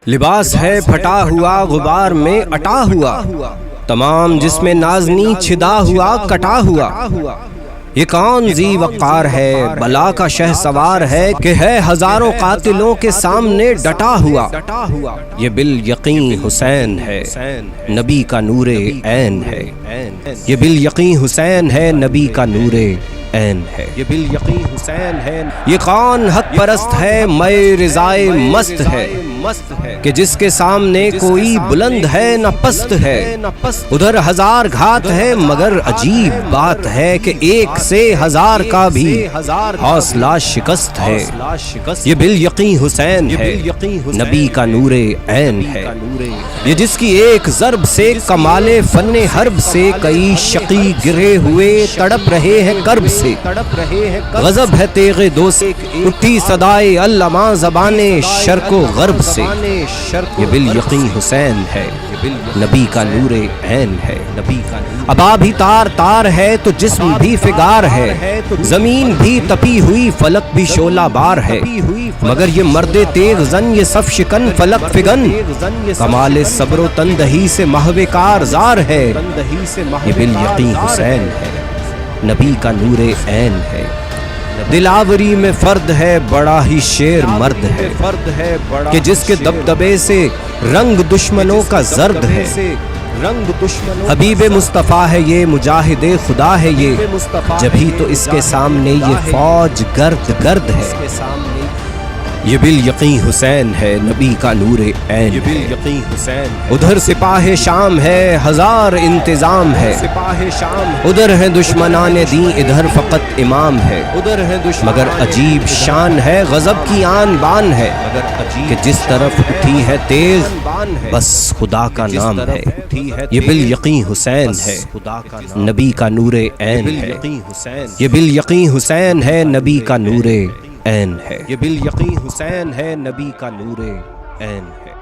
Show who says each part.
Speaker 1: لباس ہے پھٹا ہوا غبار میں اٹا ہوا، تمام جس میں نازنی چھدا ہوا کٹا ہوا۔ یہ کون ذی وقار ہے بلا کا شہ سوار ہے کہ ہے ہزاروں قاتلوں کے سامنے ڈٹا ہوا۔ یہ بالیقین حسین ہے نبی کا نور عین ہے، یہ بالیقین حسین ہے نبی کا نور عین ہے، یہ بالیقین حسین ہے۔ یہ کون حق پرست ہے میں رضائے مست ہے کہ جس کے سامنے کوئی بلند ہے نہ پست ہے۔ ادھر ہزار گھات ہے مگر عجیب بات ہے کہ ایک سے ہزار کا بھی حوصلہ شکست ہے۔ یہ بالیقین حسین ہے نبی کا نور عین ہے، یہ جس کی ایک ضرب سے کمال فن حرب سے کئی شقی گرے ہوئے تڑپ رہے ہیں کرب سے۔ غضب ہے تیغ دوست اٹھی صدائے علماء زبان شرق و غرب سے۔ یہ بالیقین حسین ہے نبی کا نور عین ہے، ابا بھی تار تار ہے تو جسم بھی فگار ہے، زمین بھی تپی ہوئی فلک بھی شعلہ بار ہے، مگر یہ مرد تیغ زن یہ صف شکن فلک فگن کمال صبر و تندہی سے محو کارزار ہے۔ یہ بالیقین حسین ہے نبی کا نور عین ہے، دلاوری میں فرد ہے بڑا ہی شیر مرد ہے کہ جس کے دبدبے سے رنگ دشمنوں کا زرد ہے۔ حبیب مصطفیٰ ہے یہ مجاہد خدا ہے یہ، جبھی تو اس کے سامنے یہ فوج گرد گرد ہے۔ یہ بالیقین حسین ہے نبی کا نور عین ہے، ادھر سپاہ شام ہے ہزار انتظام ہے، ادھر ہیں دشمنان دین ادھر فقط امام ہے، مگر عجیب شان ہے غضب کی آن بان ہے کہ جس طرف اٹھی ہے تیغ بس خدا کا نام ہے۔ یہ بالیقین حسین ہے نبی کا نور عین ہے، یہ بالیقین حسین ہے نبی کا نور عین ہے، یہ بالیقین حسین ہے نبی کا نور عین ہے۔